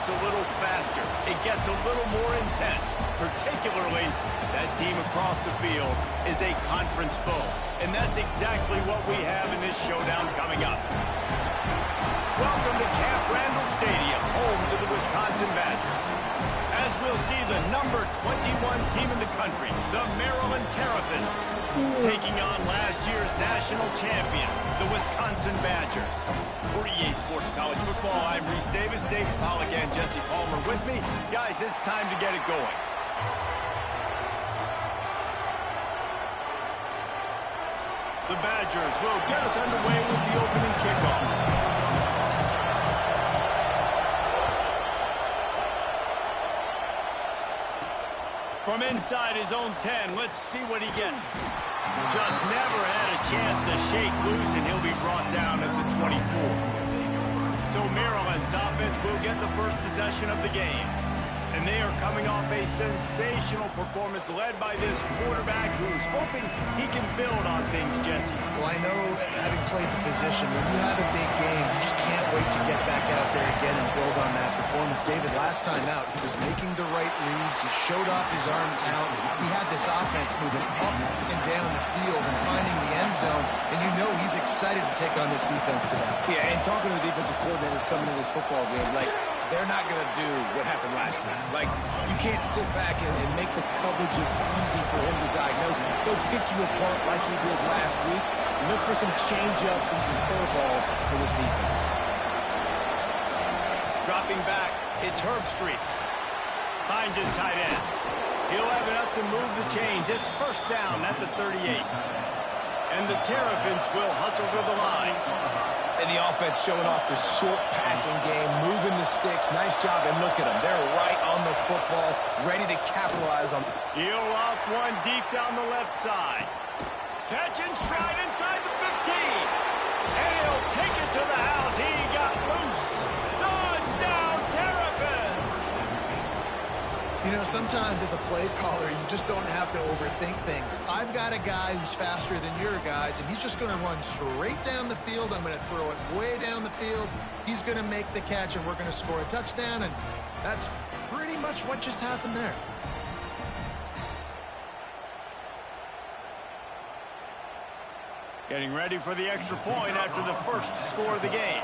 gets a little faster. It gets a little more intense. Particularly, that team across the field is a conference foe. And that's exactly what we have in this showdown coming up. Welcome to Camp Randall Stadium, home to the Wisconsin Badgers. As we'll see the number 21 team in the country, the Maryland Terrapins, taking on last year's national champion, the Wisconsin Badgers. For EA Sports College Football, I'm Reese Davis, Dave Polligan, Jesse Palmer with me. Guys, it's time to get it going. The Badgers will get us underway with the opening kickoff. From inside his own 10, let's see what he gets. Just never had a chance to shake loose, and he'll be brought down at the 24. So Maryland's offense will get the first possession of the game. And they are coming off a sensational performance led by this quarterback who's hoping he can build on things, Jesse. Well, I know, having played the position, when you have a big game, you just can't wait to get back out there again and build on that performance. David, last time out, he was making the right reads. He showed off his arm talent. He had this offense moving up and down the field and finding the end zone. And you know he's excited to take on this defense today. Yeah, and talking to the defensive coordinators coming into this football game, like, they're not going to do what happened last week. Like, you can't sit back and make the coverages easy for him to diagnose. They'll pick you apart like he did last week. Look for some change-ups and some curveballs for this defense. Dropping back, it's Herbstreit. Finds his tight end. He'll have enough to move the chains. It's first down at the 38. And the Terrapins will hustle to the line. And the offense showing off the short passing game, moving the sticks. Nice job, and look at them. They're right on the football, ready to capitalize on. He'll loft one deep down the left side. Catch and stride inside the 15. And he'll take it to the house. He got loose. Touchdown, Terrapins! You know, sometimes as a play caller, you just don't have to overthink things. I've got a guy who's faster than your guys, and he's just going to run straight down the field. I'm going to throw it way down the field. He's going to make the catch, and we're going to score a touchdown, and that's pretty much what just happened there. Getting ready for the extra point after the first score of the game.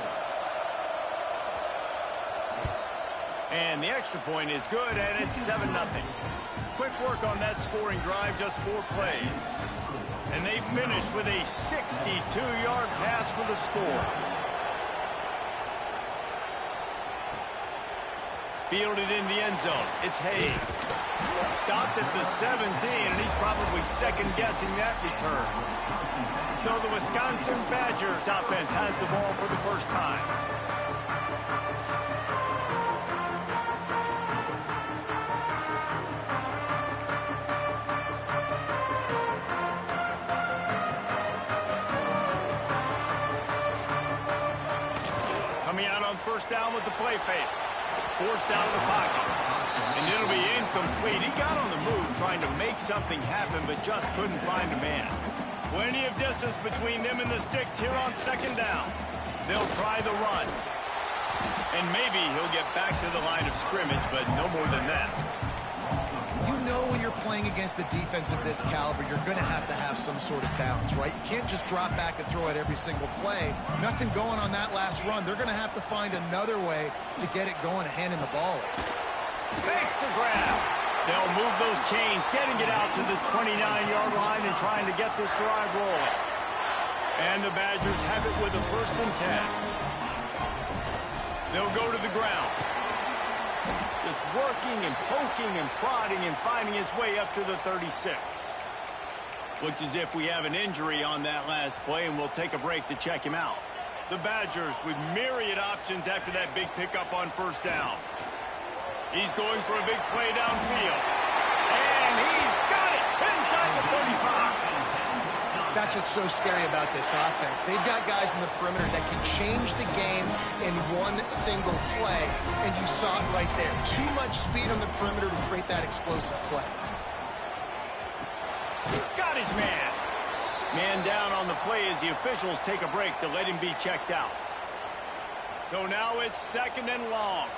And the extra point is good, and it's 7-0. Quick work on that scoring drive, just 4 plays. And they finish with a 62-yard pass for the score. Fielded in the end zone. It's Hayes. Stopped at the 17, and he's probably second-guessing that return. So the Wisconsin Badgers offense has the ball for the first time. Coming out on first down with the play fake. Forced out of the pocket. And it'll be incomplete. He got on the move trying to make something happen, but just couldn't find a man. Plenty of distance between them and the sticks here on second down. They'll try the run. And maybe he'll get back to the line of scrimmage, but no more than that. You know when you're playing against a defense of this caliber, you're going to have some sort of balance, right? You can't just drop back and throw it every single play. Nothing going on that last run. They're going to have to find another way to get it going and hand him the ball. Makes the grab. They'll move those chains, getting it out to the 29-yard line and trying to get this drive rolling. And the Badgers have it with a 1st and 10. They'll go to the ground. Just working and poking and prodding and finding his way up to the 36. Looks as if we have an injury on that last play, and we'll take a break to check him out. The Badgers with myriad options after that big pickup on first down. He's going for a big play downfield. And he's got it inside the 35. That's what's so scary about this offense. They've got guys in the perimeter that can change the game in one single play, and you saw it right there. Too much speed on the perimeter to create that explosive play. Got his man. Man down on the play as the officials take a break to let him be checked out. So now it's 2nd and long.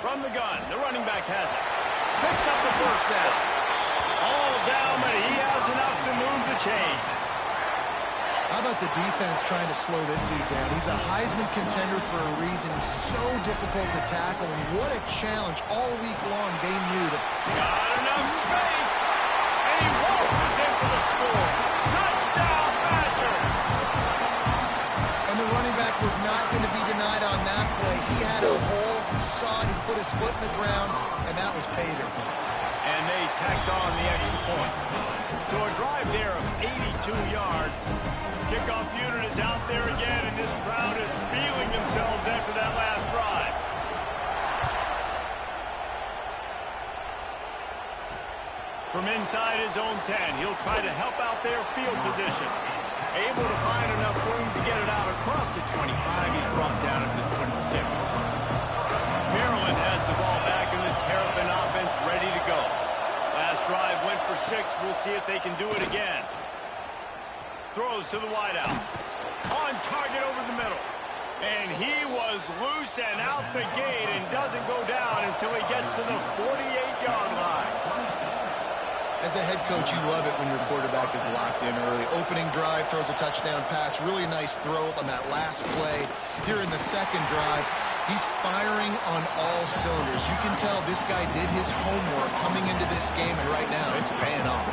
From the gun, the running back has it. Picks up the first down. All down, but he has enough to move the chains. How about the defense trying to slow this dude down? He's a Heisman contender for a reason. He's so difficult to tackle, and what a challenge all week long they knew to... Got enough space, and he waltzes in for the score. Touchdown, Badger! And the running back was not going to be denied on that play. He had a hole, he saw it, he put his foot in the ground, and that was pay dirt. And they tacked on the extra point. So a drive there of 82 yards. Kickoff unit is out there again, and this crowd is feeling themselves after that last drive. From inside his own 10, he'll try to help out their field position. Able to find enough room to get it out across the 25. He's brought down at the 26. Maryland has the ball back, and the Terrapin offense ready to go. Last drive went for 6. We'll see if they can do it again. Throws to the wideout. On target over the middle. And he was loose and out the gate and doesn't go down until he gets to the 48-yard line. As a head coach, you love it when your quarterback is locked in early. Opening drive, throws a touchdown pass. Really nice throw on that last play. Here in the second drive, he's firing on all cylinders. You can tell this guy did his homework coming into this game, and right now it's paying off.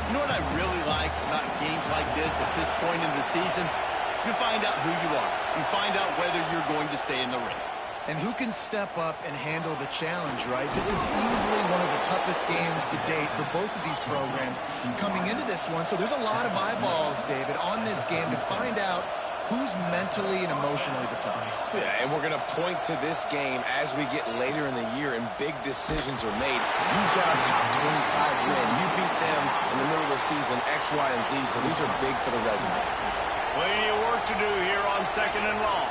You know what I really like about games like this at this point in the season? You find out who you are. You find out whether you're going to stay in the race. And who can step up and handle the challenge, right? This is easily one of the toughest games to date for both of these programs coming into this one. So there's a lot of eyeballs, David, on this game to find out who's mentally and emotionally the toughest. Yeah, and we're going to point to this game as we get later in the year and big decisions are made. You've got a top 25 win. You beat them in the middle of the season, X, Y, and Z, so these are big for the resume. Plenty of work to do here on 2nd and long.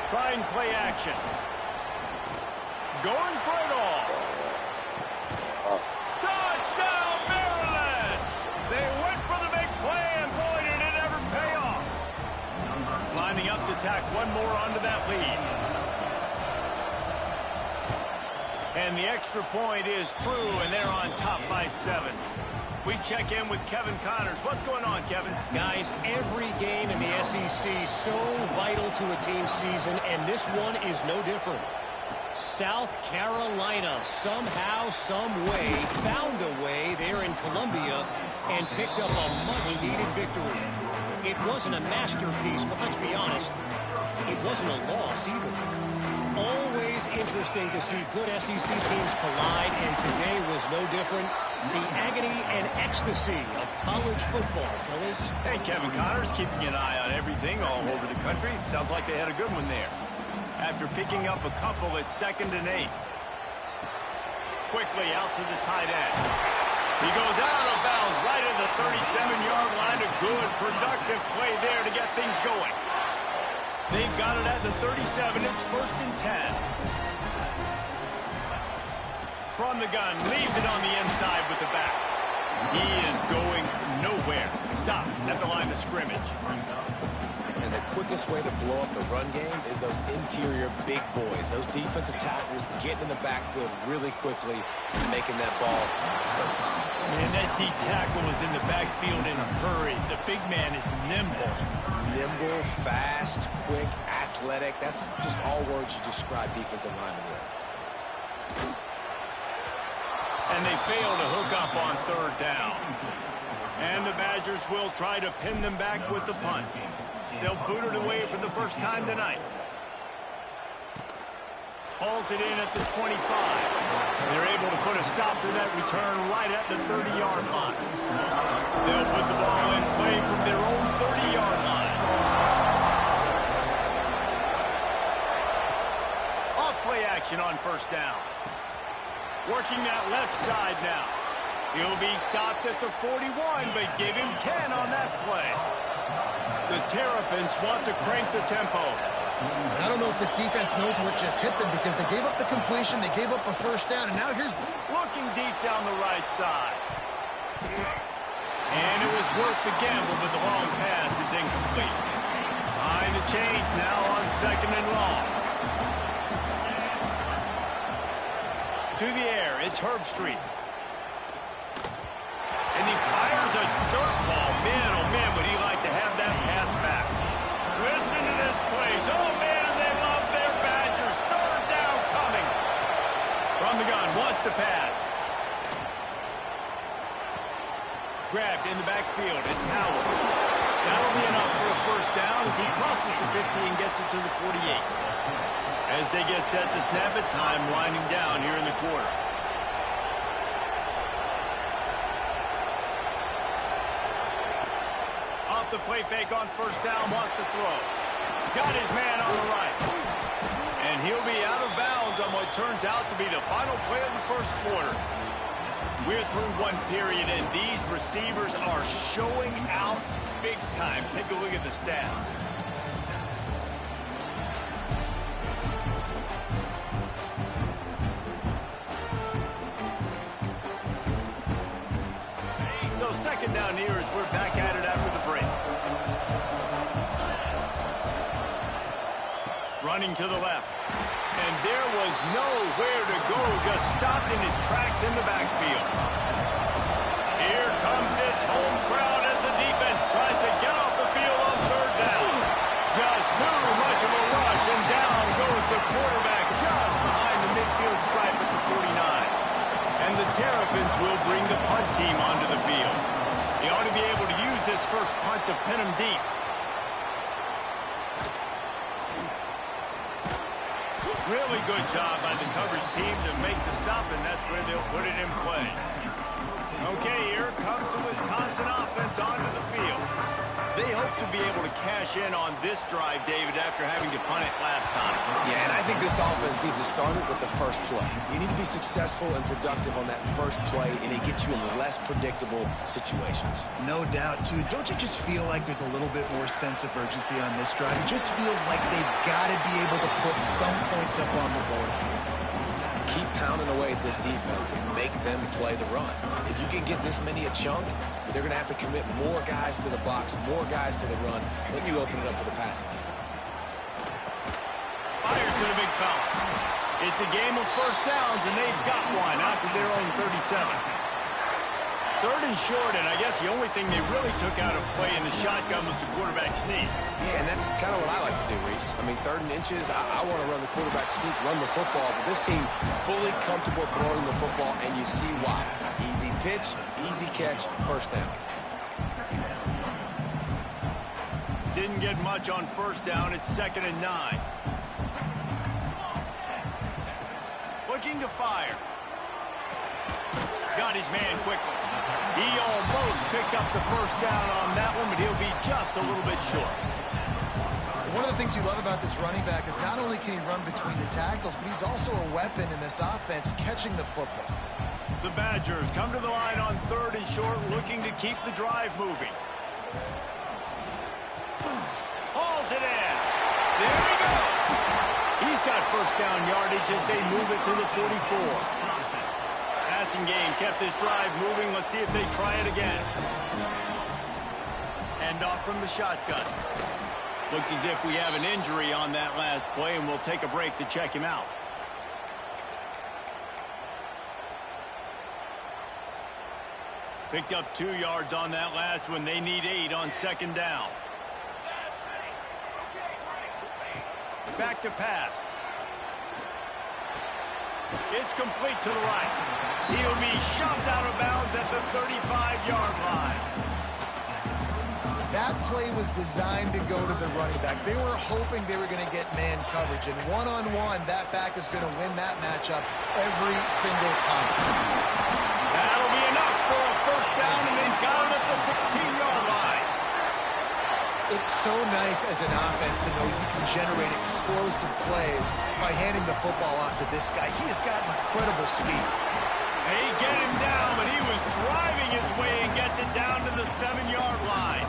Try and play action. Going for it all. Touchdown, Maryland! They went for the big play, and boy, did it ever pay off. Lining up to tack one more onto that lead. And the extra point is true, and they're on top by 7. We check in with Kevin Connors. What's going on, Kevin? Guys, every game in the SEC so vital to a team's season, and this one is no different. South Carolina somehow, some way, found a way there in Columbia and picked up a much-needed victory. It wasn't a masterpiece, but let's be honest, it wasn't a loss either. Always interesting to see good SEC teams collide, and today was no different. The agony and ecstasy of college football, fellas. Hey, Kevin Connors, keeping an eye on everything all over the country. Sounds like they had a good one there. After picking up a couple at 2nd and 8. Quickly out to the tight end. He goes out of bounds right at the 37-yard line. A good, productive play there to get things going. They've got it at the 37. It's 1st and 10. From the gun, leaves it on the inside with the back. He is going nowhere. Stop at the line of scrimmage. And the quickest way to blow up the run game is those interior big boys, those defensive tackles getting in the backfield really quickly and making that ball hurt. Man, that D tackle was in the backfield in a hurry. The big man is nimble. Nimble, fast, quick, athletic. That's just all words you describe defensive linemen with. And they fail to hook up on 3rd down. And the Badgers will try to pin them back with the punt. They'll boot it away for the first time tonight. Hauls it in at the 25. They're able to put a stop to that return right at the 30-yard line. They'll put the ball in play from their own 30-yard line. Off play action on 1st down. Working that left side now. He'll be stopped at the 41, but give him 10 on that play. The Terrapins want to crank the tempo. I don't know if this defense knows what just hit them because they gave up the completion, they gave up a 1st down, and now here's the... Looking deep down the right side. And it was worth the gamble, but the long pass is incomplete. Behind the chains now on 2nd and long. through the air. It's Herb Street. And he fires a dirt ball. Man, oh man, would he like to have that pass back. Listen to this place. Oh man, and they love their Badgers. Third down coming. From the gun, wants to pass. Grabbed in the backfield. It's Howell. That'll be enough for a first down as he crosses the 50 and gets it to the 48. As they get set to snap it, time winding down here in the quarter. Off the play fake on first down, wants to throw. Got his man on the right. And he'll be out of bounds on what turns out to be the final play of the first quarter. We're through one period, and these receivers are showing out big time. Take a look at the stats. So second down here as we're back at it after the break. Running to the left. And there was nowhere to go, just stopped in his tracks in the backfield. Here comes this home crowd as the defense tries to get off the field on third down. Just too much of a rush, and down goes the quarterback just behind the midfield stripe at the 49. And the Terrapins will bring the punt team onto the field. He ought to be able to use this first punt to pin him deep. Really good job by the coverage team to make the stop, and that's where they'll put it in play. Okay, here comes the Wisconsin offense onto the field. They hope to be able to cash in on this drive, David, after having to punt it last time. Yeah, and I think this offense needs to start it with the first play. You need to be successful and productive on that first play, and it gets you in less predictable situations. No doubt, too. Don't you just feel like there's a little bit more sense of urgency on this drive? It just feels like they've got to be able to put some points up on the board. Keep pounding away at this defense and make them play the run. If you can get this many a chunk, they're going to have to commit more guys to the box, more guys to the run. Then you open it up for the passing game. Fires to the big fella. It's a game of first downs, and they've got one out to their own 37. Third and short, and I guess the only thing they really took out of play in the shotgun was the quarterback sneak. Yeah, and that's kind of what I like to do, Reese. I mean, 3rd and inches, I want to run the quarterback sneak, run the football, but this team fully comfortable throwing the football, and you see why. Easy pitch, easy catch, first down. Didn't get much on first down. It's 2nd and 9. Looking to fire. Got his man quickly. He almost picked up the first down on that one, but he'll be just a little bit short. One of the things you love about this running back is not only can he run between the tackles, but he's also a weapon in this offense catching the football. The Badgers come to the line on 3rd and short, looking to keep the drive moving. Hauls it in. There he goes. He's got first down yardage as they move it to the 44. Passing game kept this drive moving. Let's see if they try it again. Hand off from the shotgun. Looks as if we have an injury on that last play, and we'll take a break to check him out. Picked up 2 yards on that last one. They need 8 on 2nd down. Back to pass. It's complete to the right. He'll be shoved out of bounds at the 35-yard line. That play was designed to go to the running back. They were hoping they were going to get man coverage, and one-on-one, that back is going to win that matchup every single time. That'll be enough for a first down, and they've got him at the 16-yard line. It's so nice as an offense to know you can generate explosive plays by handing the football off to this guy. He has got incredible speed. They get him down, but he was driving his way and gets it down to the 7-yard line.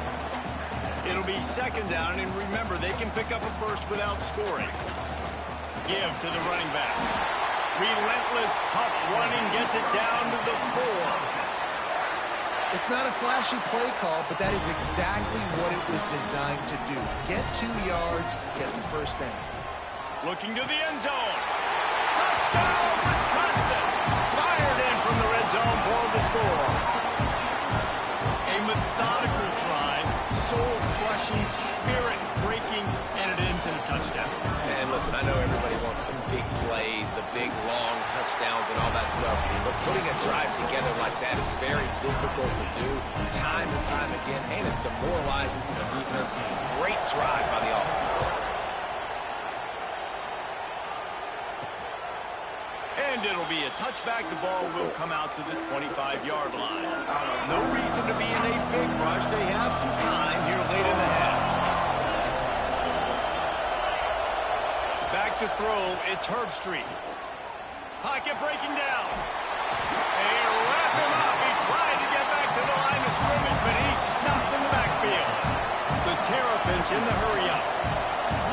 It'll be 2nd down, and remember, they can pick up a first without scoring. Give to the running back. Relentless, tough running, gets it down to the 4. It's not a flashy play call, but that is exactly what it was designed to do. Get 2 yards, get the first down. Looking to the end zone. Touchdown, Wisconsin! home for the score. A methodical drive, soul-crushing, spirit-breaking, and it ends in a touchdown. And listen, I know everybody wants the big plays, the big, long touchdowns and all that stuff, but putting a drive together like that is very difficult to do time and time again, and it's demoralizing for the defense. Great drive by the offense. And it'll be a touchback. The ball will come out to the 25-yard line. No reason to be in a big rush. They have some time here late in the half. Back to throw. It's Herbstreit. Pocket breaking down. They wrap him up. He tried to get back to the line of scrimmage, but he's stopped in the backfield. The Terrapins in the hurry-up.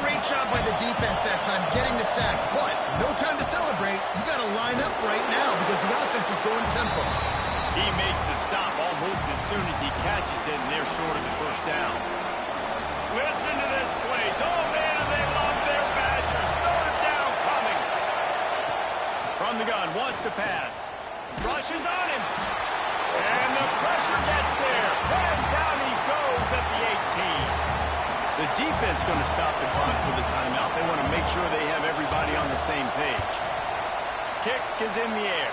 Great job by the defense that time getting the sack, but no time to celebrate. You got to line up right now because the offense is going tempo. He makes the stop almost as soon as he catches it, and they're short of the first down. Listen to this place. Oh, man, they love their Badgers. Third down coming. From the gun, wants to pass. Rushes on him. And the pressure gets there. And down he goes at the 18. The defense going to stop the clock for the timeout. They want to make sure they have everybody on the same page. Kick is in the air.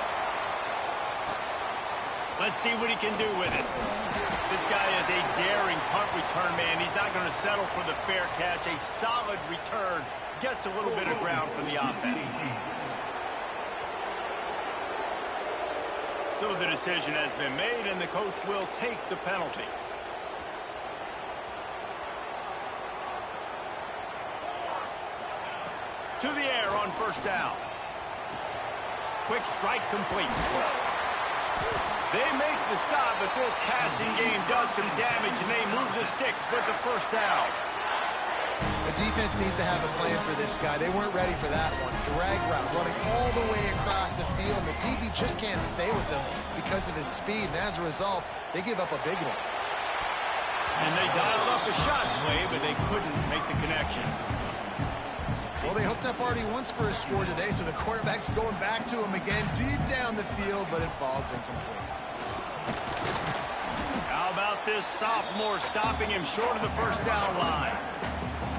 Let's see what he can do with it. This guy is a daring punt return man. He's not going to settle for the fair catch. A solid return. Gets a little bit of ground for the offense. So the decision has been made, and the coach will take the penalty. To the air on first down. Quick strike complete. They make the stop, but this passing game does some damage, and they move the sticks with the first down. The defense needs to have a plan for this guy. They weren't ready for that one. Drag route running all the way across the field. The DB just can't stay with him because of his speed, and as a result, they give up a big one. And they dialed up a shot play, but they couldn't make the connection. Well, they hooked up already once for a score today, so the quarterback's going back to him again deep down the field, but it falls incomplete. How about this sophomore stopping him short of the first down line?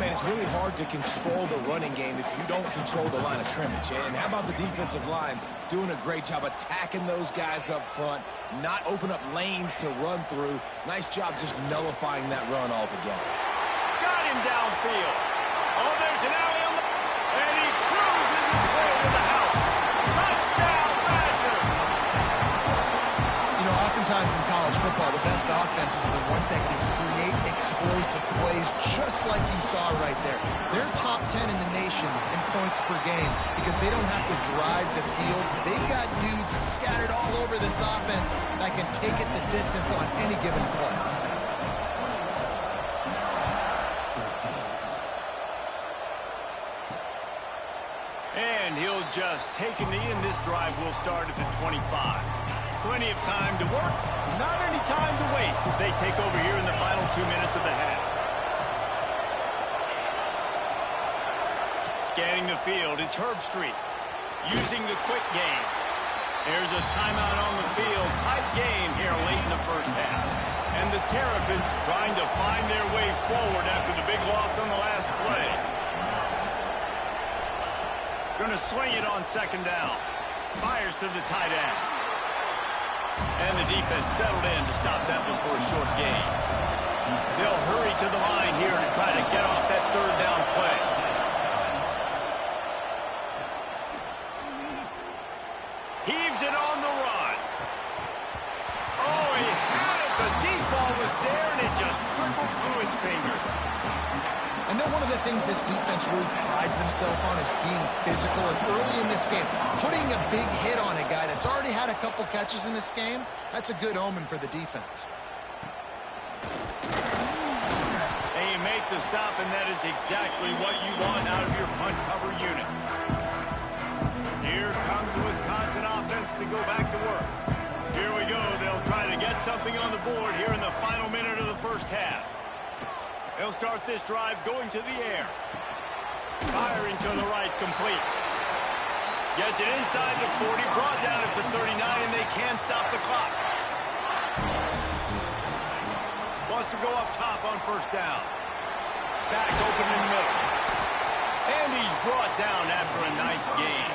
Man, it's really hard to control the running game if you don't control the line of scrimmage. And how about the defensive line doing a great job attacking those guys up front, not open up lanes to run through. Nice job just nullifying that run altogether. Got him downfield. Oh, there's an alley. And he cruises his way to the house. Touchdown, Badger! You know, oftentimes in college football, the best offenses are the ones that can create explosive plays just like you saw right there. They're top 10 in the nation in points per game because they don't have to drive the field. They've got dudes scattered all over this offense that can take it the distance on any given play. And he'll just take a knee, and this drive will start at the 25. Plenty of time to work, not any time to waste as they take over here in the final 2 minutes of the half. Scanning the field, it's Herbstreit using the quick game. There's a timeout on the field. Tight game here late in the first half. And the Terrapins trying to find their way forward after the big loss on the last play. Going to swing it on second down. Fires to the tight end. And the defense settled in to stop that one for a short gain. They'll hurry to the line here to try to get off that third down play. Heaves it on the run. Oh, he had it. The deep ball was there, and it just trickled through his fingers. I know one of the things this defense really prides themselves on is being physical, and early in this game, putting a big hit on a guy that's already had a couple catches in this game, that's a good omen for the defense. And you make the stop, and that is exactly what you want out of your punt cover unit. Here comes the Wisconsin offense to go back to work. Here we go. They'll try to get something on the board here in the final minute of the first half. They'll start this drive going to the air. Firing to the right, complete. Gets it inside the 40, brought down at the 39, and they can't stop the clock. Wants to go up top on first down. Back open in the middle. And he's brought down after a nice gain.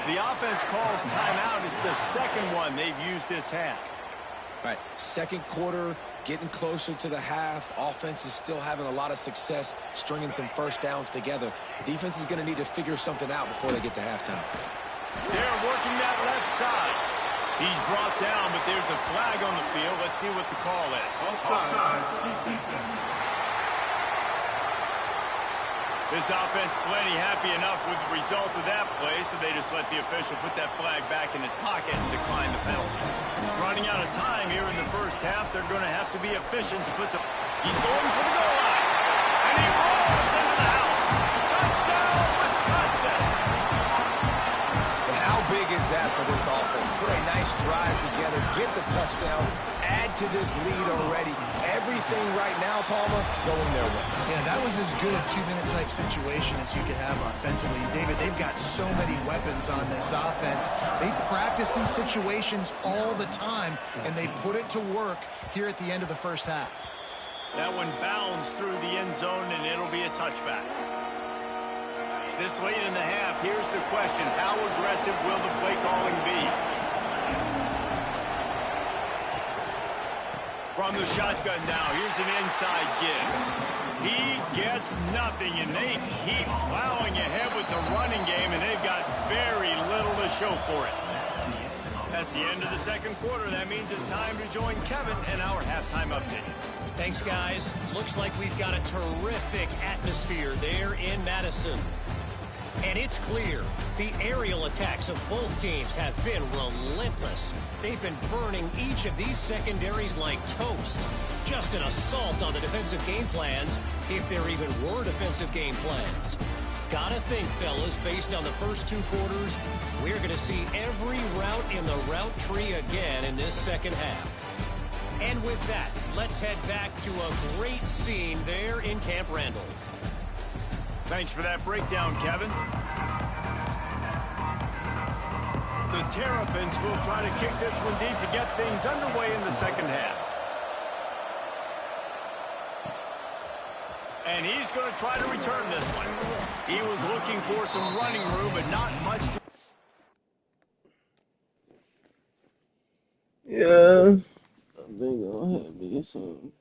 The offense calls timeout. It's the second one they've used this half. Right, second quarter, getting closer to the half. Offense is still having a lot of success stringing some first downs together. The defense is going to need to figure something out before they get to halftime. They're working that left side. He's brought down, but there's a flag on the field. Let's see what the call is. Offside. This offense plenty happy enough with the result of that play, so they just let the official put that flag back in his pocket and decline the penalty. Running out of time here in the first half, they're going to have to be efficient to put some... He's going for the goal line. And he rolls into the house. Touchdown, Wisconsin! But how big is that for this offense? Put a nice drive together, get the touchdown, add to this lead already. Everything right now, Palmer, going their way. Yeah, that was as good a two-minute type situation as you could have offensively. David, they've got so many weapons on this offense. They practice these situations all the time, and they put it to work here at the end of the first half. That one bounds through the end zone, and it'll be a touchback. This late in the half, here's the question. How aggressive will the play calling be? From the shotgun now, here's an inside give. He gets nothing, and they keep plowing ahead with the running game, and they've got very little to show for it. That's the end of the second quarter. That means it's time to join Kevin and our halftime update. Thanks, guys. Looks like we've got a terrific atmosphere there in Madison. And it's clear, the aerial attacks of both teams have been relentless. They've been burning each of these secondaries like toast. Just an assault on the defensive game plans, if there even were defensive game plans. Gotta think, fellas, based on the first two quarters, we're going to see every route in the route tree again in this second half. And with that, let's head back to a great scene there in Camp Randall. Thanks for that breakdown, Kevin. The Terrapins will try to kick this one deep to get things underway in the second half. And he's going to try to return this one. He was looking for some running room, but not much to... Yeah, I think I'll have me some.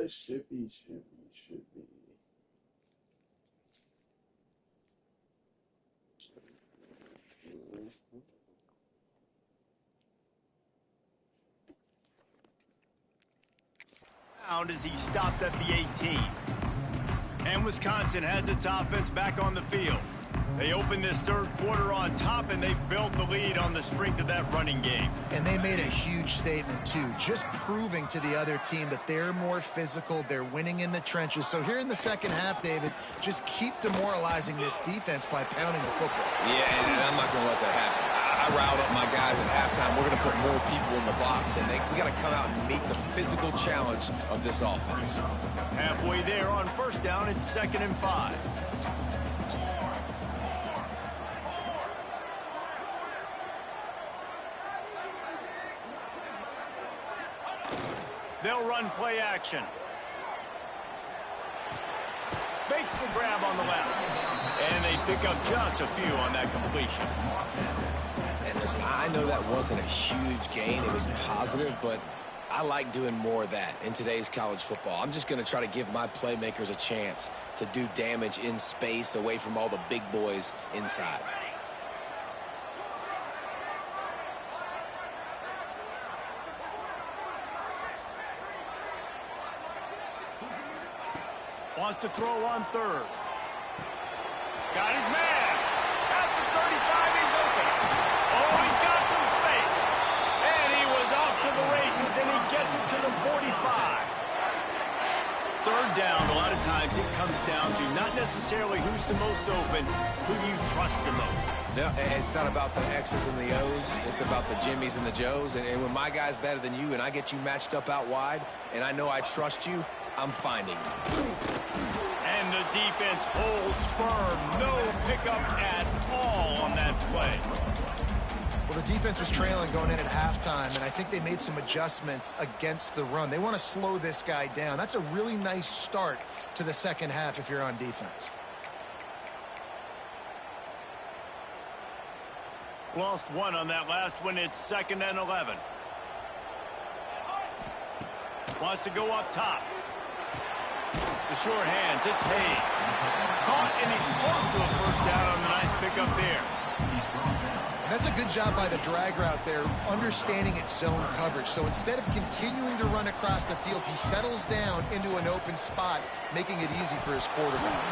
Should be. As he stopped at the 18. And Wisconsin has its offense back on the field. They opened this third quarter on top, and they built the lead on the strength of that running game. And they made a huge statement, too, just proving to the other team that they're more physical, they're winning in the trenches. So here in the second half, David, just keep demoralizing this defense by pounding the football. Yeah, and I'm not going to let that happen. I riled up my guys at halftime. We're going to put more people in the box, and we got to come out and meet the physical challenge of this offense. Halfway there on first down, it's 2nd and 5. They'll run play action. Makes the grab on the left. And they pick up just a few on that completion. And listen, I know that wasn't a huge gain. It was positive, but I like doing more of that in today's college football. I'm just going to try to give my playmakers a chance to do damage in space away from all the big boys inside. Wants to throw on third. Got his man. At the 35, he's open. Oh, he's got some space. And he was off to the races, and he gets it to the 45. Third down, a lot of times it comes down to not necessarily who's the most open, who you trust the most. Yeah, it's not about the X's and the O's. It's about the Jimmys and the Joes. And when my guy's better than you and I get you matched up out wide and I know I trust you, I'm finding you. And the defense holds firm. No pickup at all on that play. Well, the defense was trailing going in at halftime, and I think they made some adjustments against the run. They want to slow this guy down. That's a really nice start to the second half if you're on defense. Lost one on that last one. It's 2nd and 11. Wants to go up top. The short hands, it's Hayes. Caught, and he's close to a first down on the nice pickup there. And that's a good job by the drag route there, understanding its zone coverage. So instead of continuing to run across the field, he settles down into an open spot, making it easy for his quarterback.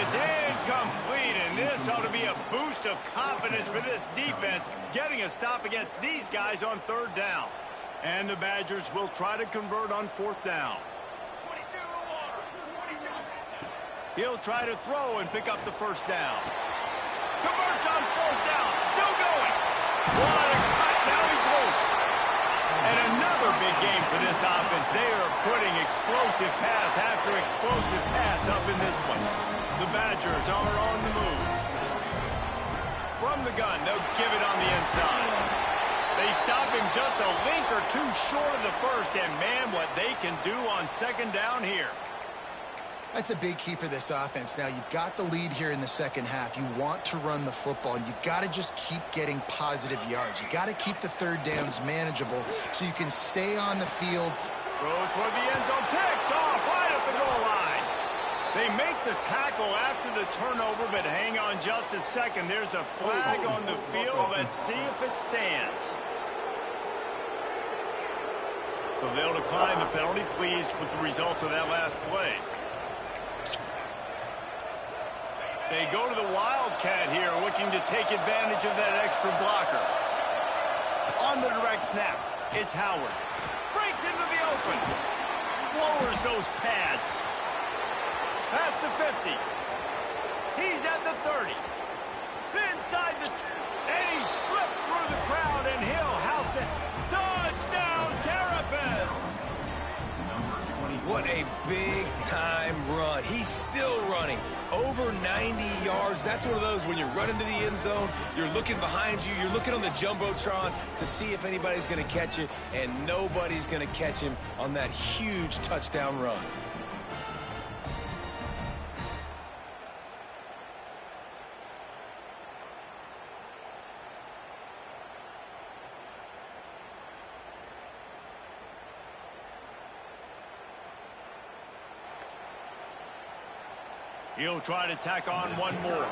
It's incomplete, and this ought to be a boost of confidence for this defense, getting a stop against these guys on third down. And the Badgers will try to convert on fourth down. He'll try to throw and pick up the first down. Converts on fourth down. Still going. What a cut. Now he's loose. And another big game for this offense. They are putting explosive pass after explosive pass up in this one. The Badgers are on the move. From the gun, they'll give it on the inside. They stop him just a link or two short of the first. And, man, what they can do on second down here. That's a big key for this offense. Now, you've got the lead here in the second half. You want to run the football, and you've got to just keep getting positive yards. You got to keep the third downs manageable so you can stay on the field. Throw toward the end zone, picked off right at the goal line. They make the tackle after the turnover, but hang on just a second. There's a flag on the field. Let's see if it stands. So they'll decline the penalty, pleased with the results of that last play. They go to the Wildcat here, looking to take advantage of that extra blocker. On the direct snap, it's Howard. Breaks into the open. Lowers those pads. Past the 50. He's at the 30. Inside the... And he slipped through the crowd, and he'll house it. Touchdown, Terrapins! What a big-time run. He's still running. Over 90 yards. That's one of those when you're running to the end zone, you're looking behind you, you're looking on the Jumbotron to see if anybody's going to catch it, and nobody's going to catch him on that huge touchdown run. He'll try to tack on one more.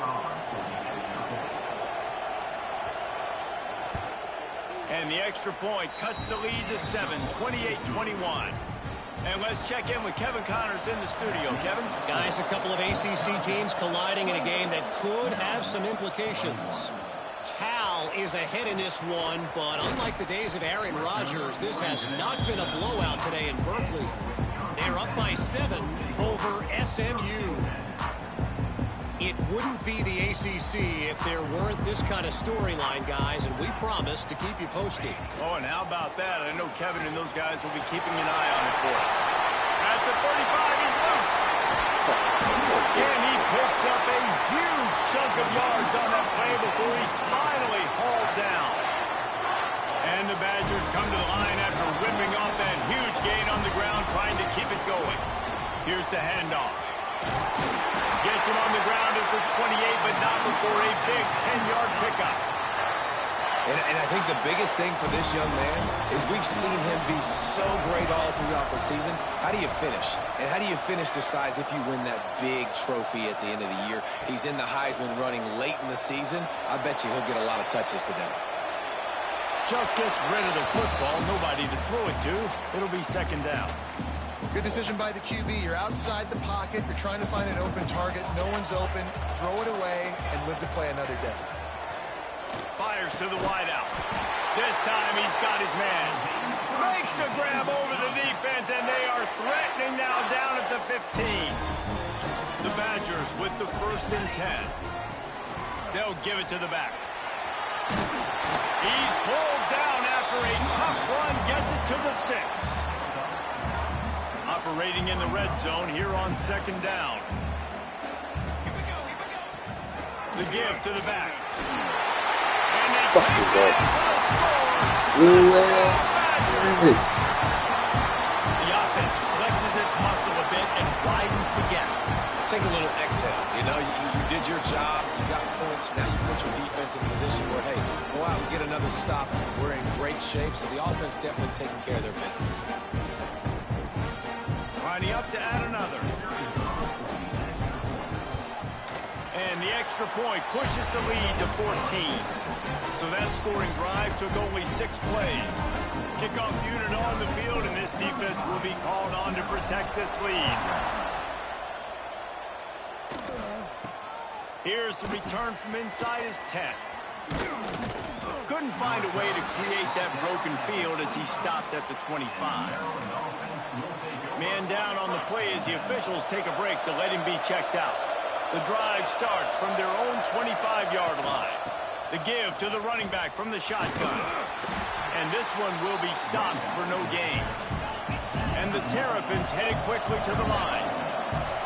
And the extra point cuts the lead to 7, 28-21. And let's check in with Kevin Connors in the studio. Kevin? Guys, a couple of ACC teams colliding in a game that could have some implications. Cal is ahead in this one, but unlike the days of Aaron Rodgers, this has not been a blowout today in Berkeley. They're up by 7 over SMU. It wouldn't be the ACC if there weren't this kind of storyline, guys, and we promise to keep you posted. Oh, and how about that? I know Kevin and those guys will be keeping an eye on it for us. At the 35, he's loose. And he picks up a huge chunk of yards on that play before he's finally hauled down. And the Badgers come to the line after whipping off that huge gain on the ground, trying to keep it going. Here's the handoff. Gets him on the ground at the 28, but not before a big 10-yard pickup. And I think the biggest thing for this young man is we've seen him be so great all throughout the season. How do you finish? And how do you finish decides if you win that big trophy at the end of the year. He's in the Heisman running late in the season. I bet you he'll get a lot of touches today. Just gets rid of the football. Nobody to throw it to. It'll be second down. Good decision by the QB. You're outside the pocket. You're trying to find an open target. No one's open. Throw it away and live to play another day. Fires to the wideout. This time he's got his man. Makes a grab over the defense, and they are threatening now down at the 15. The Badgers with the 1st and 10. They'll give it to the back. He's pulled down after a tough run. Gets it to the 6. Operating in the red zone here on second down. The give to the back. And they Fuck takes is it that? for the score. The offense flexes its muscle a bit and widens the gap. Take a little exhale. You know, you did your job. You got points. Now you put your defense in a position where, hey, go out and get another stop. We're in great shape, so the offense definitely taking care of their business. Trying up to add another. And the extra point pushes the lead to 14. So that scoring drive took only 6 plays. Kickoff unit on the field, and this defense will be called on to protect this lead. Here's the return from inside his 10. Couldn't find a way to create that broken field as he stopped at the 25. Man down on the play as the officials take a break to let him be checked out. The drive starts from their own 25-yard line. The give to the running back from the shotgun. And this one will be stopped for no gain. And the Terrapins headed quickly to the line.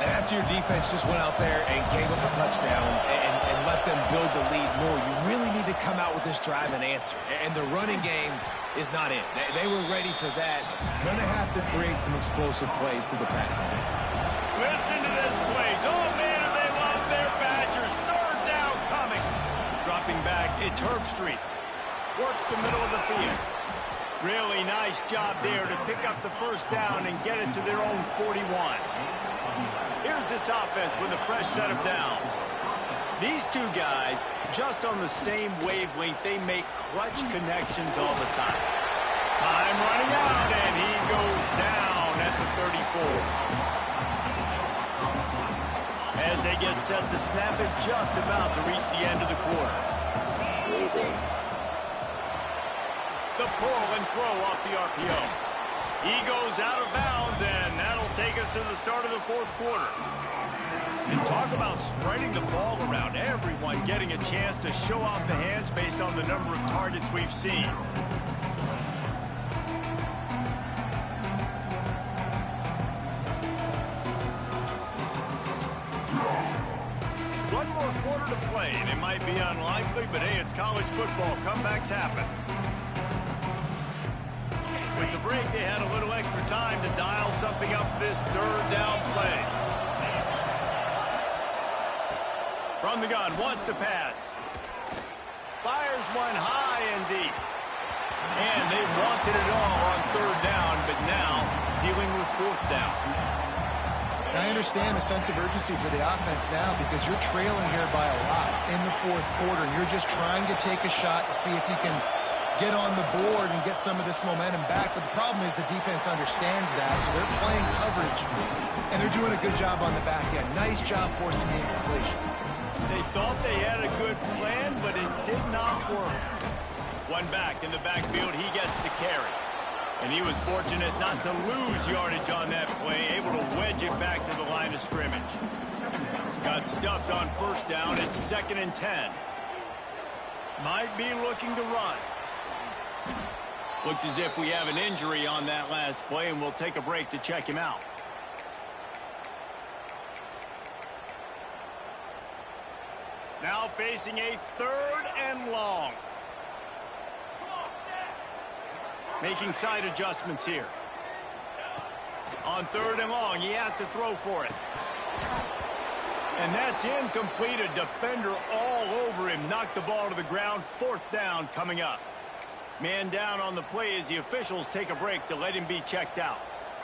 And after your defense just went out there and gave up a touchdown and let them build the lead more, you really need to come out with this drive and answer. And the running game is not in. They were ready for that. Gonna have to create some explosive plays to the passing game. Listen to this place. Oh, man, do they love their Badgers. 3rd down coming. Dropping back, it's Herbstreit. Works the middle of the field. Really nice job there to pick up the 1st down and get it to their own 41. Here's this offense with a fresh set of downs. These two guys, just on the same wavelength, they make clutch connections all the time. Time running out, and he goes down at the 34. As they get set to snap it, just about to reach the end of the quarter. The pull and throw off the RPO. He goes out of bounds, and that'll take us to the start of the 4th quarter. And talk about spreading the ball around. Everyone getting a chance to show off the hands based on the number of targets we've seen. One more quarter to play, and it might be unlikely, but hey, it's college football. Comebacks happen. With the break, they had a little extra time to dial something up for this 3rd down play. From the gun, wants to pass. Fires one high and deep. And they wanted it all on 3rd down, but now dealing with 4th down. And I understand the sense of urgency for the offense now because you're trailing here by a lot in the fourth quarter, and you're just trying to take a shot to see if you can get on the board and get some of this momentum back. But the problem is the defense understands that, so they're playing coverage, and they're doing a good job on the back end. Nice job forcing the incompletion. They thought they had a good plan, but it did not work. One back in the backfield, he gets to carry. And he was fortunate not to lose yardage on that play, able to wedge it back to the line of scrimmage. Got stuffed on first down. It's 2nd and 10. Might be looking to run. Looks as if we have an injury on that last play, and we'll take a break to check him out. Now facing a 3rd and long. Making side adjustments here. On 3rd and long, he has to throw for it. And that's incomplete. A defender all over him. Knocked the ball to the ground. 4th down coming up. Man down on the play as the officials take a break to let him be checked out.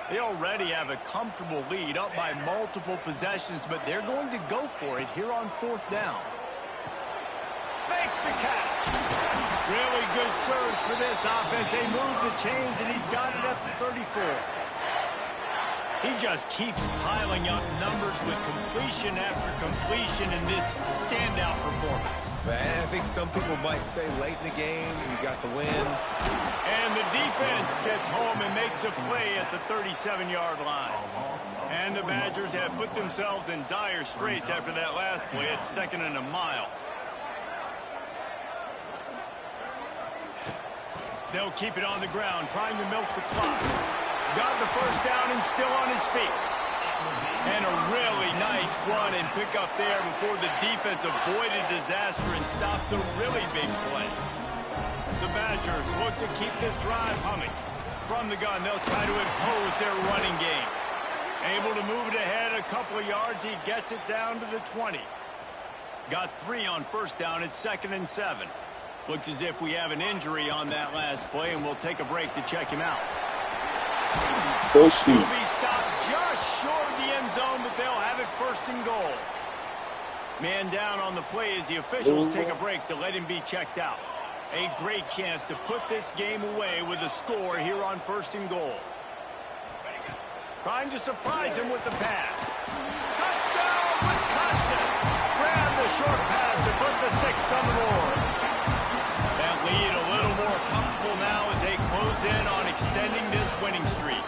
They already have a comfortable lead, up by multiple possessions, but they're going to go for it here on 4th down. Makes the catch. Really good surge for this offense. They move the chains, and he's got it up to 34. He just keeps piling up numbers with completion after completion in this standout performance. Man, I think some people might say late in the game, you got the win. And the defense gets home and makes a play at the 37-yard line. And the Badgers have put themselves in dire straits after that last play. It's 2nd and a mile. They'll keep it on the ground, trying to milk the clock. Got the first down and still on his feet. And a really nice run and pick up there before the defense avoided disaster and stopped the really big play. The Badgers look to keep this drive humming. From the gun, they'll try to impose their running game. Able to move it ahead a couple of yards. He gets it down to the 20. Got 3 on first down. It's 2nd and 7. Looks as if we have an injury on that last play, and we'll take a break to check him out. Oh, shoot. He'll be stopped just short of the end zone, but they'll have it 1st and goal. Man down on the play as the officials take a break to let him be checked out. A great chance to put this game away with a score here on 1st and goal. Trying to surprise him with the pass. Touchdown, Wisconsin! Grab the short pass to put the 6 on the board. That lead a little more comfortable now as they close in on extending this winning streak.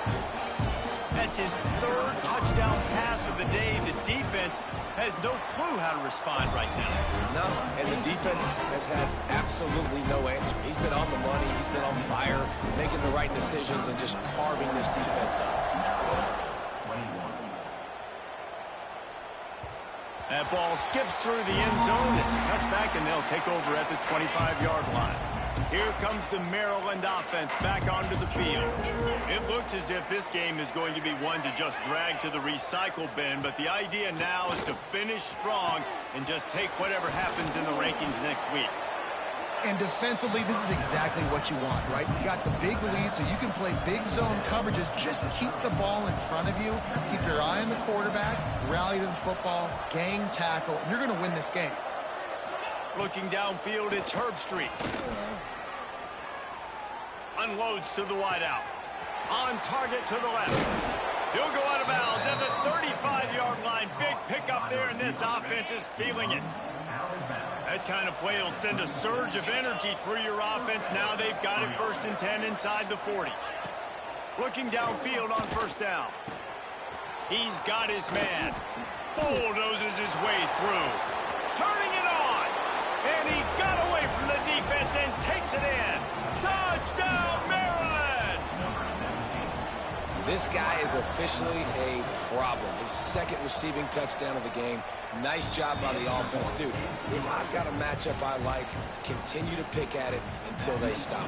That's his 3rd touchdown pass of the day. The defense has no clue how to respond right now. No, and the defense has had absolutely no answer. He's been on the money. He's been on fire, making the right decisions and just carving this defense up. That ball skips through the end zone. It's a touchback, and they'll take over at the 25-yard line. Here comes the Maryland offense back onto the field. It looks as if this game is going to be one to just drag to the recycle bin, but the idea now is to finish strong and just take whatever happens in the rankings next week. And defensively, this is exactly what you want, right? You got the big lead, so you can play big zone coverages. Just keep the ball in front of you. Keep your eye on the quarterback. Rally to the football. Gang tackle. And you're going to win this game. Looking downfield, it's Herbstreit. Unloads to the wideout. On target to the left. He'll go out of bounds at the 35-yard line. Big pickup there, and this offense is feeling it. That kind of play will send a surge of energy through your offense. Now they've got it 1st and 10 inside the 40. Looking downfield on first down. He's got his man. Bulldozes his way through. Turning it on. And he got away from the defense and takes it in. Touchdown, Maryland! This guy is officially a problem. His 2nd receiving touchdown of the game. Nice job by the offense. Dude, if I've got a matchup I like, continue to pick at it until they stop.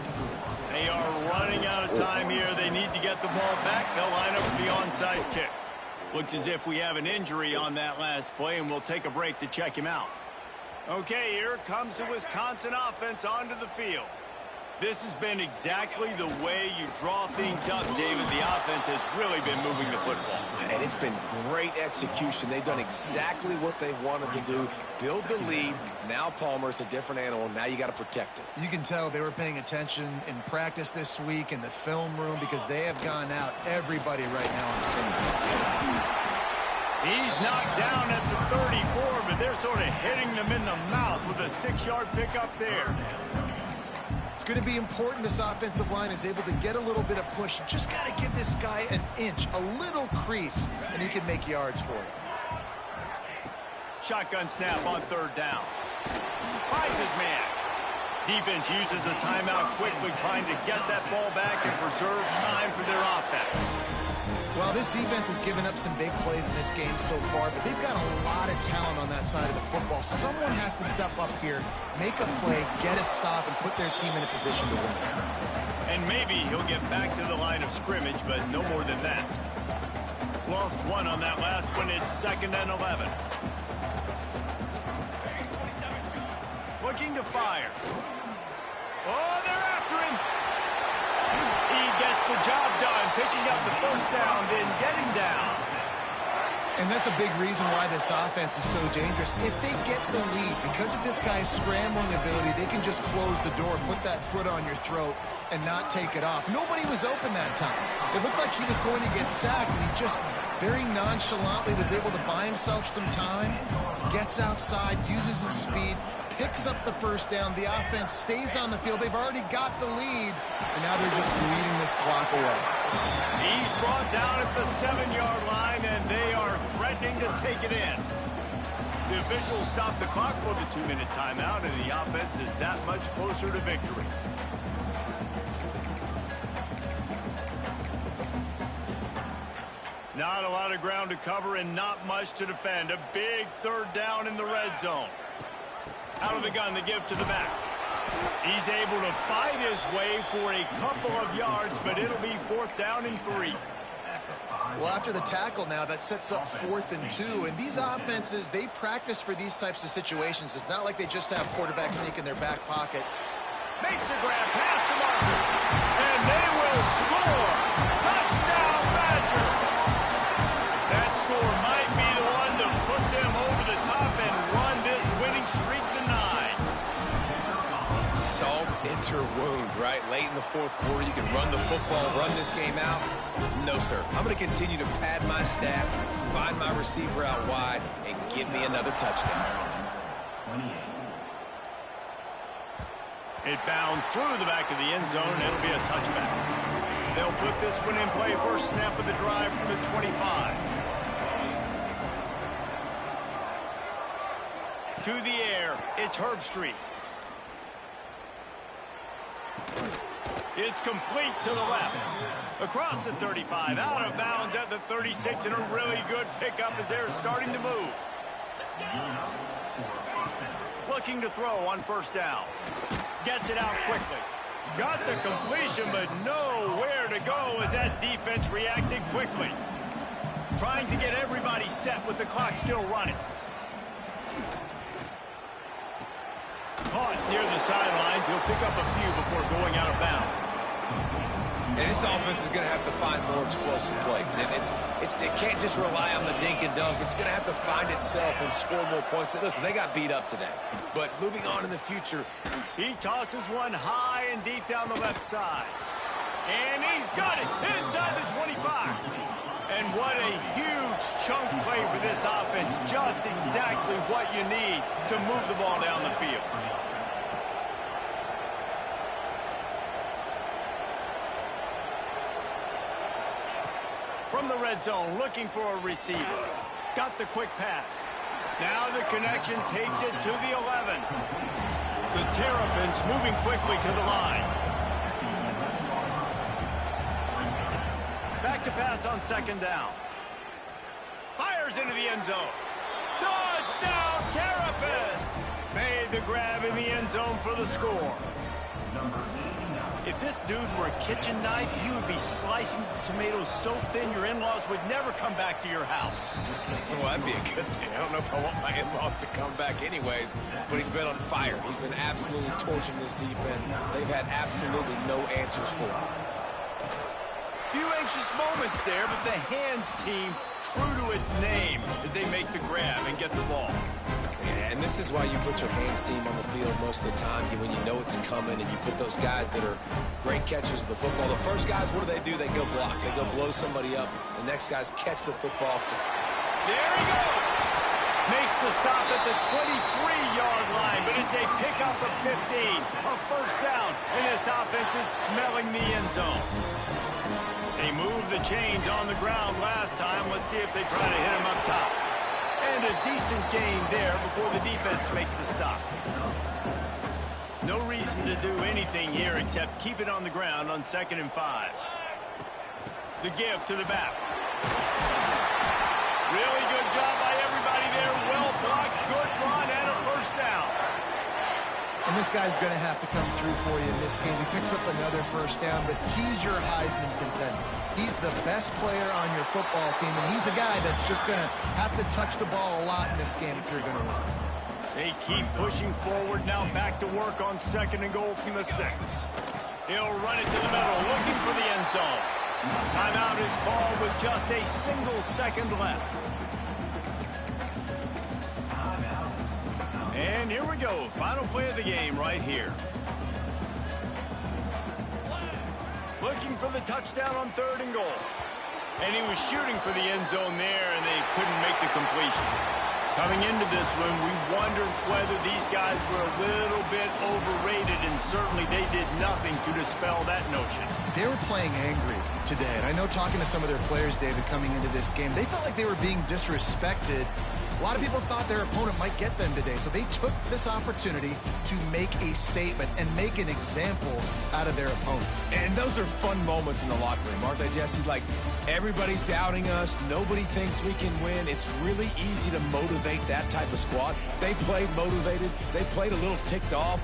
They are running out of time here. They need to get the ball back. They'll line up for the onside kick. Looks as if we have an injury on that last play, and we'll take a break to check him out. Okay, here comes the Wisconsin offense onto the field. This has been exactly the way you draw things up, David. The offense has really been moving the football. And it's been great execution. They've done exactly what they've wanted to do. Build the lead. Now Palmer's a different animal. Now you got to protect it. You can tell they were paying attention in practice this week in the film room because they have gone out everybody right now on the same page. He's knocked down at the 34, but they're sort of hitting them in the mouth with a 6-yard pickup there. It's going to be important this offensive line is able to get a little bit of push. You just got to give this guy an inch, a little crease, and he can make yards for you. Shotgun snap on 3rd down. Finds his man. Defense uses a timeout quickly, trying to get that ball back and preserve time for their offense. Well, this defense has given up some big plays in this game so far, but they've got a lot of talent on that side of the football. Someone has to step up here, make a play, get a stop, and put their team in a position to win. And maybe he'll get back to the line of scrimmage, but no more than that. Lost one on that last one. It's 2nd and 11. Looking to fire. Oh, they're after him. He gets the job done, picking up the 1st down, then getting down. And that's a big reason why this offense is so dangerous. If they get the lead, because of this guy's scrambling ability, they can just close the door, put that foot on your throat, and not take it off. Nobody was open that time. It looked like he was going to get sacked, and he just very nonchalantly was able to buy himself some time, gets outside, uses his speed, picks up the 1st down. The offense stays on the field. They've already got the lead, and now they're just bleeding this clock away. He's brought down at the 7-yard line, and they are threatening to take it in. The officials stop the clock for the 2-minute timeout, and the offense is that much closer to victory. Not a lot of ground to cover and not much to defend. A big 3rd down in the red zone. Out of the gun, to give to the back. He's able to fight his way for a couple of yards, but it'll be 4th down and 3. Well, after the tackle now, that sets up 4th and 2. And these offenses, they practice for these types of situations. It's not like they just have quarterback sneak in their back pocket. Makes a grab past the marker. And they will score. Touchdown, Badger. That score might be the one to put them over the top and run this winning streak to 9. Salt into wound, right? Late in the 4th quarter, you can run the football, run this game out. No, sir. I'm going to continue to pad my stats, find my receiver out wide, and give me another touchdown. It bounds through the back of the end zone. It'll be a touchback. They'll put this one in play. First snap of the drive from the 25. To the air, it's Herbstreit. It's complete to the left. Across the 35, out of bounds at the 36, and a really good pickup as they're starting to move. Looking to throw on 1st down. Gets it out quickly. Got the completion, but nowhere to go as that defense reacted quickly. Trying to get everybody set with the clock still running. Caught near the sidelines. He'll pick up a few before going out of bounds. And this offense is going to have to find more explosive plays. And it can't just rely on the dink and dunk. It's going to have to find itself and score more points. Listen, they got beat up today. But moving on in the future. He tosses one high and deep down the left side. And he's got it inside the 25. And what a huge chunk play for this offense. Just exactly what you need to move the ball down the field. From the red zone, looking for a receiver. Got the quick pass. Now the connection takes it to the 11. The Terrapins moving quickly to the line. Back to pass on 2nd down. Fires into the end zone. Touchdown, Terrapins! Made the grab in the end zone for the score. If this dude were a kitchen knife, he would be slicing tomatoes so thin your in-laws would never come back to your house. Well, that'd be a good thing. I don't know if I want my in-laws to come back anyways, but he's been on fire. He's been absolutely torching this defense. They've had absolutely no answers for him. Few anxious moments there, but the hands team true to its name as they make the grab and get the ball. Yeah, and this is why you put your hands team on the field most of the time, when you know it's coming, and you put those guys that are great catchers of the football. The first guys, what do? They go block. They go blow somebody up. The next guys catch the football. There he goes! Makes the stop at the 23-yard line, but it's a pickup of 15. A first down, and this offense is smelling the end zone. They moved the chains on the ground last time. Let's see if they try to hit him up top. And a decent gain there before the defense makes the stop. No reason to do anything here except keep it on the ground on 2nd and 5. The give to the back. Really good job by everybody there. Well blocked, good run, and a first down. And this guy's going to have to come through for you in this game. He picks up another first down, but he's your Heisman contender. He's the best player on your football team, and he's a guy that's just going to have to touch the ball a lot in this game if you're going to win. They keep pushing forward, now back to work on 2nd and goal from the 6. He'll run it to the middle, looking for the end zone. Timeout is called with just a single second left. And here we go, final play of the game right here. Looking for the touchdown on 3rd and goal. And he was shooting for the end zone there, and they couldn't make the completion. Coming into this one, we wondered whether these guys were a little bit overrated, and certainly they did nothing to dispel that notion. They were playing angry today, and I know talking to some of their players, David, coming into this game, they felt like they were being disrespected. A lot of people thought their opponent might get them today, so they took this opportunity to make a statement and make an example out of their opponent. And those are fun moments in the locker room, aren't they, Jesse? Like, everybody's doubting us. Nobody thinks we can win. It's really easy to motivate that type of squad. They played motivated. They played a little ticked off.